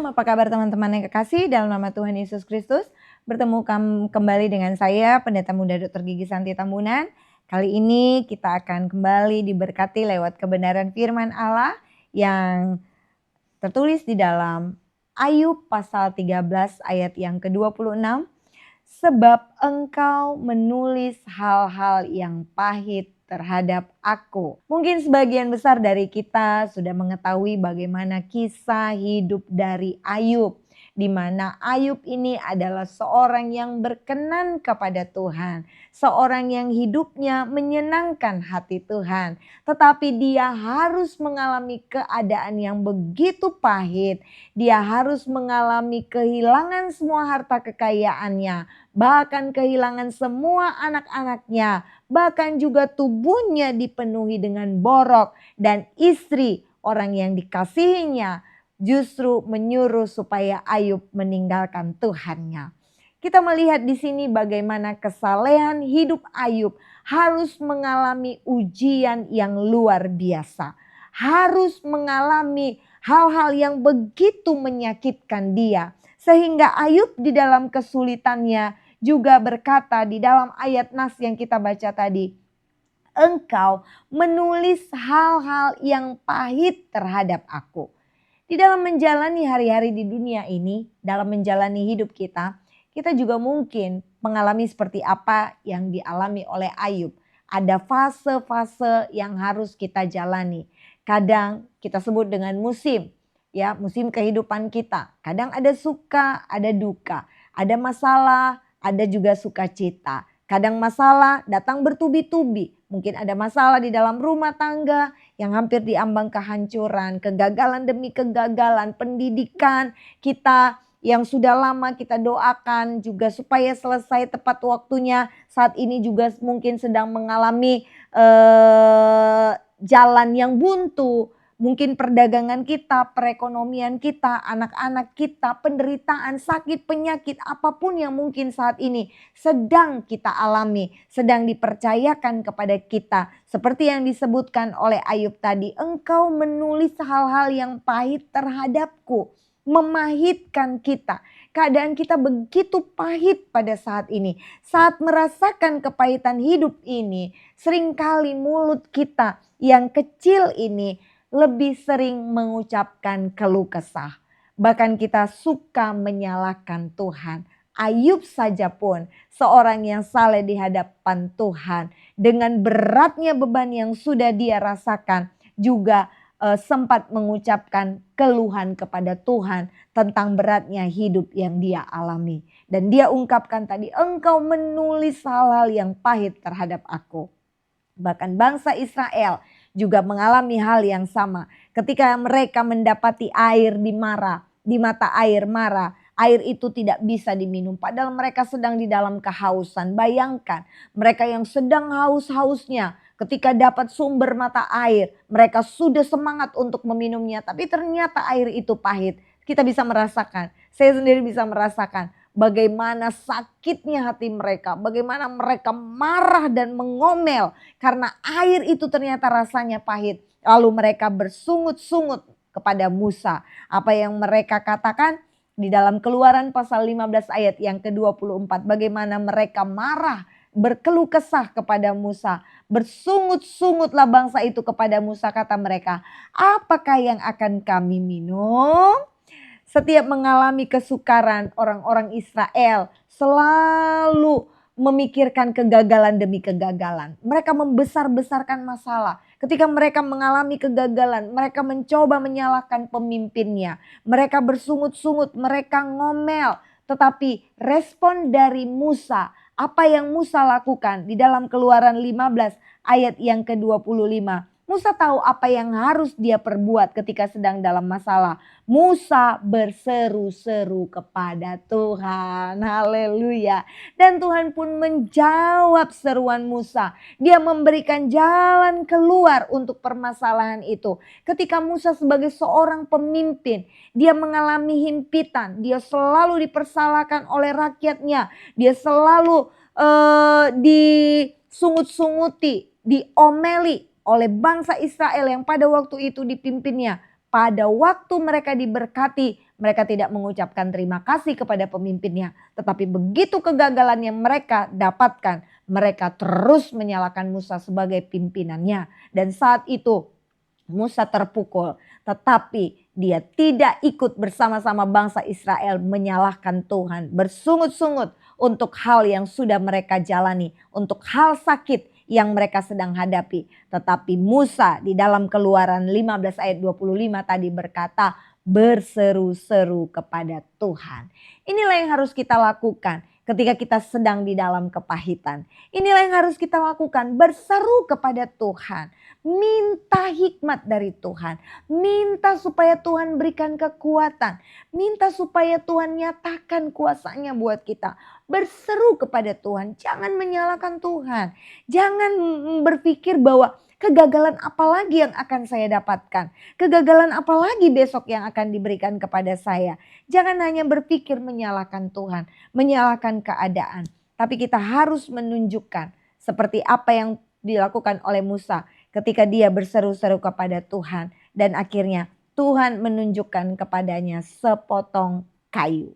apa kabar teman-teman yang kekasih dalam nama Tuhan Yesus Kristus? Bertemu kembali dengan saya, Pendeta Muda Dr. Gigi Santi Tambunan. Kali ini kita akan kembali diberkati lewat kebenaran firman Allah yang tertulis di dalam Ayub pasal 13 ayat yang ke-26. Sebab engkau menulis hal-hal yang pahit terhadap aku. Mungkin sebagian besar dari kita sudah mengetahui bagaimana kisah hidup dari Ayub, di mana Ayub ini adalah seorang yang berkenan kepada Tuhan, seorang yang hidupnya menyenangkan hati Tuhan, tetapi dia harus mengalami keadaan yang begitu pahit. Dia harus mengalami kehilangan semua harta kekayaannya, bahkan kehilangan semua anak-anaknya, bahkan juga tubuhnya dipenuhi dengan borok, dan istri orang yang dikasihinya justru menyuruh supaya Ayub meninggalkan Tuhannya. Kita melihat di sini bagaimana kesalehan hidup Ayub harus mengalami ujian yang luar biasa, harus mengalami hal-hal yang begitu menyakitkan dia, sehingga Ayub di dalam kesulitannya juga berkata di dalam ayat nas yang kita baca tadi, engkau menulis hal-hal yang pahit terhadap aku. Di dalam menjalani hari-hari di dunia ini, dalam menjalani hidup kita juga mungkin mengalami seperti apa yang dialami oleh Ayub. Ada fase-fase yang harus kita jalani. Kadang kita sebut dengan musim, ya, musim kehidupan kita. Kadang ada suka, ada duka, ada masalah, ada juga sukacita. Kadang masalah datang bertubi-tubi. Mungkin ada masalah di dalam rumah tangga yang hampir diambang kehancuran, kegagalan demi kegagalan, pendidikan kita yang sudah lama kita doakan juga supaya selesai tepat waktunya. Saat ini juga mungkin sedang mengalami jalan yang buntu. Mungkin perdagangan kita, perekonomian kita, anak-anak kita, penderitaan, sakit, penyakit, apapun yang mungkin saat ini sedang kita alami, sedang dipercayakan kepada kita. Seperti yang disebutkan oleh Ayub tadi, engkau menulis hal-hal yang pahit terhadapku, memahitkan kita. Keadaan kita begitu pahit pada saat ini. Saat merasakan kepahitan hidup ini, seringkali mulut kita yang kecil ini lebih sering mengucapkan keluh kesah. Bahkan kita suka menyalahkan Tuhan. Ayub saja pun seorang yang saleh di hadapan Tuhan. Dengan beratnya beban yang sudah dia rasakan juga sempat mengucapkan keluhan kepada Tuhan tentang beratnya hidup yang dia alami. Dan dia ungkapkan tadi, engkau menulis hal-hal yang pahit terhadap aku. Bahkan bangsa Israel juga mengalami hal yang sama. Ketika mereka mendapati air di mata air Mara, air itu tidak bisa diminum. Padahal mereka sedang di dalam kehausan. Bayangkan mereka yang sedang haus-hausnya ketika dapat sumber mata air. Mereka sudah semangat untuk meminumnya. Tapi ternyata air itu pahit. Kita bisa merasakan, saya sendiri bisa merasakan bagaimana sakitnya hati mereka, bagaimana mereka marah dan mengomel karena air itu ternyata rasanya pahit. Lalu mereka bersungut-sungut kepada Musa. Apa yang mereka katakan di dalam Keluaran pasal 15 ayat yang ke-24. Bagaimana mereka marah, berkeluh kesah kepada Musa. Bersungut-sungutlah bangsa itu kepada Musa, kata mereka. Apakah yang akan kami minum? Setiap mengalami kesukaran, orang-orang Israel selalu memikirkan kegagalan demi kegagalan. Mereka membesar-besarkan masalah. Ketika mereka mengalami kegagalan, mereka mencoba menyalahkan pemimpinnya. Mereka bersungut-sungut, mereka ngomel. Tetapi respon dari Musa, apa yang Musa lakukan di dalam Keluaran 15 ayat yang ke-25. Musa tahu apa yang harus dia perbuat ketika sedang dalam masalah. Musa berseru-seru kepada Tuhan. Haleluya. Dan Tuhan pun menjawab seruan Musa. Dia memberikan jalan keluar untuk permasalahan itu. Ketika Musa sebagai seorang pemimpin, dia mengalami himpitan. Dia selalu dipersalahkan oleh rakyatnya. Dia selalu disungut-sunguti, diomeli oleh bangsa Israel yang pada waktu itu dipimpinnya pada waktu mereka diberkati, mereka tidak mengucapkan terima kasih kepada pemimpinnya. Tetapi begitu kegagalan yang mereka dapatkan, mereka terus menyalahkan Musa sebagai pimpinannya. Dan saat itu Musa terpukul, tetapi dia tidak ikut bersama-sama bangsa Israel menyalahkan Tuhan, bersungut-sungut untuk hal yang sudah mereka jalani, untuk hal sakit yang mereka sedang hadapi. Tetapi Musa di dalam Keluaran 15 ayat 25 tadi berkata, berseru-seru kepada Tuhan. Inilah yang harus kita lakukan ketika kita sedang di dalam kepahitan. Inilah yang harus kita lakukan, berseru kepada Tuhan. Minta hikmat dari Tuhan. Minta supaya Tuhan berikan kekuatan. Minta supaya Tuhan nyatakan kuasanya buat kita. Berseru kepada Tuhan. Jangan menyalahkan Tuhan. Jangan berpikir bahwa kegagalan apa lagi yang akan saya dapatkan. Kegagalan apa lagi besok yang akan diberikan kepada saya. Jangan hanya berpikir menyalahkan Tuhan. Menyalahkan keadaan. Tapi kita harus menunjukkan seperti apa yang dilakukan oleh Musa ketika dia berseru-seru kepada Tuhan. Dan akhirnya Tuhan menunjukkan kepadanya sepotong kayu.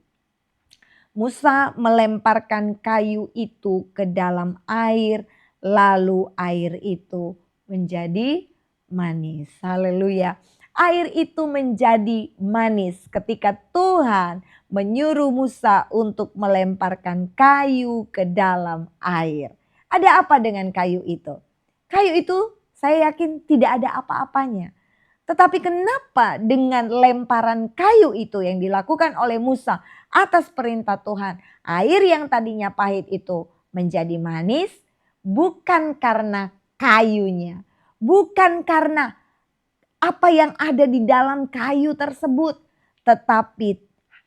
Musa melemparkan kayu itu ke dalam air. Lalu air itu menjadi manis. Haleluya. Air itu menjadi manis ketika Tuhan menyuruh Musa untuk melemparkan kayu ke dalam air. Ada apa dengan kayu itu? Kayu itu saya yakin tidak ada apa-apanya. Tetapi kenapa dengan lemparan kayu itu yang dilakukan oleh Musa atas perintah Tuhan, air yang tadinya pahit itu menjadi manis? Bukan karena kayunya, bukan karena apa yang ada di dalam kayu tersebut. Tetapi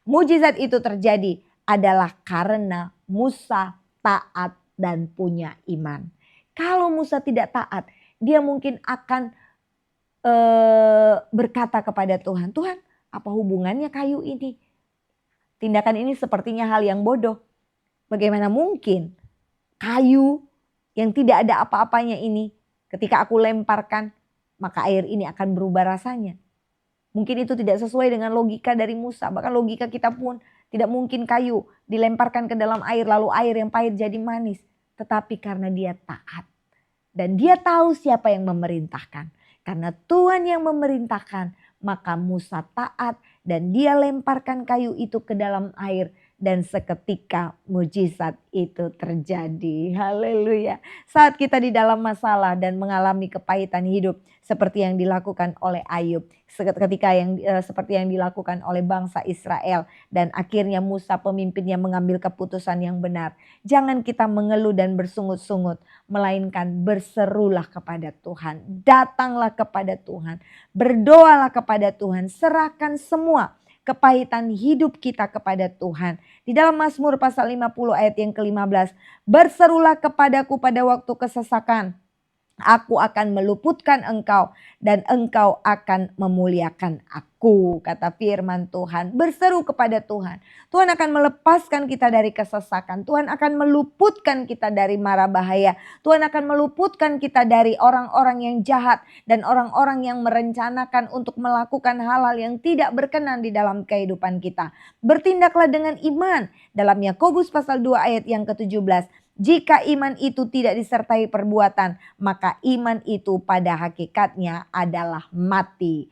mujizat itu terjadi adalah karena Musa taat dan punya iman. Kalau Musa tidak taat, dia mungkin akan berkata kepada Tuhan, Tuhan apa hubungannya kayu ini? Tindakan ini sepertinya hal yang bodoh. Bagaimana mungkin kayu yang tidak ada apa-apanya ini ketika aku lemparkan maka air ini akan berubah rasanya. Mungkin itu tidak sesuai dengan logika dari Musa. Bahkan logika kita pun tidak mungkin kayu dilemparkan ke dalam air lalu air yang pahit jadi manis. Tetapi karena dia taat. Dan dia tahu siapa yang memerintahkan. Karena Tuhan yang memerintahkan maka Musa taat dan dia lemparkan kayu itu ke dalam air. Dan seketika mujizat itu terjadi. Haleluya. Saat kita di dalam masalah dan mengalami kepahitan hidup seperti yang dilakukan oleh Ayub. Seperti yang dilakukan oleh bangsa Israel. Dan akhirnya Musa pemimpinnya mengambil keputusan yang benar. Jangan kita mengeluh dan bersungut-sungut. Melainkan berserulah kepada Tuhan. Datanglah kepada Tuhan. Berdoalah kepada Tuhan. Serahkan semua kepahitan hidup kita kepada Tuhan. Di dalam Mazmur pasal 50 ayat yang ke-15. Berserulah kepadaku pada waktu kesesakan. Aku akan meluputkan engkau dan engkau akan memuliakan aku. Kata firman Tuhan. Berseru kepada Tuhan. Tuhan akan melepaskan kita dari kesesakan. Tuhan akan meluputkan kita dari mara bahaya. Tuhan akan meluputkan kita dari orang-orang yang jahat. Dan orang-orang yang merencanakan untuk melakukan hal-hal yang tidak berkenan di dalam kehidupan kita. Bertindaklah dengan iman. Dalam Yakobus pasal 2 ayat yang ke-17. Jika iman itu tidak disertai perbuatan, maka iman itu pada hakikatnya adalah mati.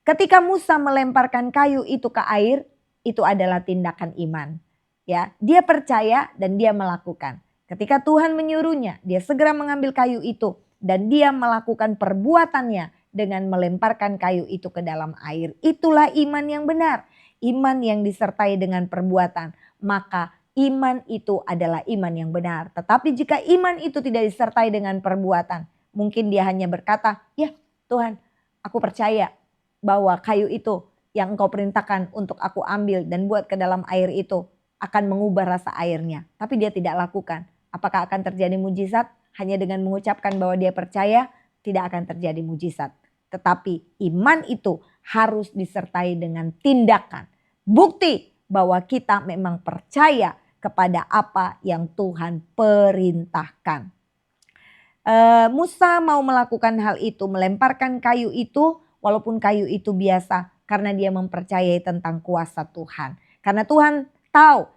Ketika Musa melemparkan kayu itu ke air, itu adalah tindakan iman. Ya, dia percaya dan dia melakukan. Ketika Tuhan menyuruhnya, dia segera mengambil kayu itu dan dia melakukan perbuatannya dengan melemparkan kayu itu ke dalam air. Itulah iman yang benar, iman yang disertai dengan perbuatan. Maka iman itu adalah iman yang benar. Tetapi jika iman itu tidak disertai dengan perbuatan. Mungkin dia hanya berkata, ya Tuhan aku percaya bahwa kayu itu yang engkau perintahkan untuk aku ambil dan buat ke dalam air itu akan mengubah rasa airnya. Tapi dia tidak lakukan. Apakah akan terjadi mujizat? Hanya dengan mengucapkan bahwa dia percaya tidak akan terjadi mujizat. Tetapi iman itu harus disertai dengan tindakan. Bukti bahwa kita memang percaya kepada apa yang Tuhan perintahkan. Musa mau melakukan hal itu, melemparkan kayu itu walaupun kayu itu biasa, karena dia mempercayai tentang kuasa Tuhan. Karena Tuhan tahu,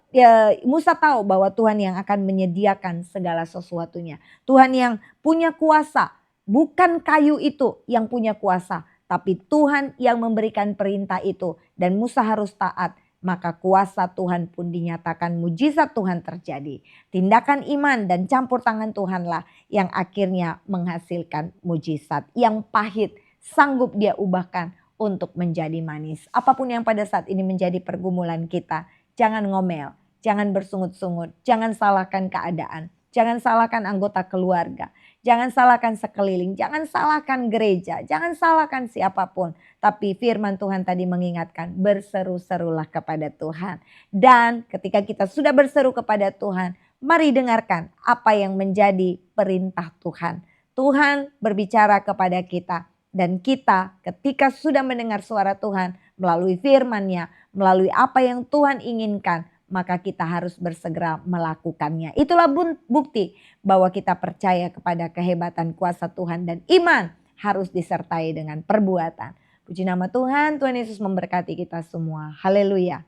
Musa tahu bahwa Tuhan yang akan menyediakan segala sesuatunya. Tuhan yang punya kuasa, bukan kayu itu yang punya kuasa, tapi Tuhan yang memberikan perintah itu, dan Musa harus taat. Maka kuasa Tuhan pun dinyatakan, mujizat Tuhan terjadi. Tindakan iman dan campur tangan Tuhanlah yang akhirnya menghasilkan mujizat. Yang pahit sanggup dia ubahkan untuk menjadi manis. Apapun yang pada saat ini menjadi pergumulan kita, jangan ngomel, jangan bersungut-sungut, jangan salahkan keadaan, jangan salahkan anggota keluarga, jangan salahkan sekeliling, jangan salahkan gereja, jangan salahkan siapapun. Tapi firman Tuhan tadi mengingatkan, berseru-serulah kepada Tuhan. Dan ketika kita sudah berseru kepada Tuhan, mari dengarkan apa yang menjadi perintah Tuhan. Tuhan berbicara kepada kita, dan kita ketika sudah mendengar suara Tuhan melalui firman-Nya, melalui apa yang Tuhan inginkan, maka kita harus bersegera melakukannya. Itulah bukti bahwa kita percaya kepada kehebatan kuasa Tuhan, dan iman harus disertai dengan perbuatan. Puji nama Tuhan, Tuhan Yesus memberkati kita semua. Haleluya.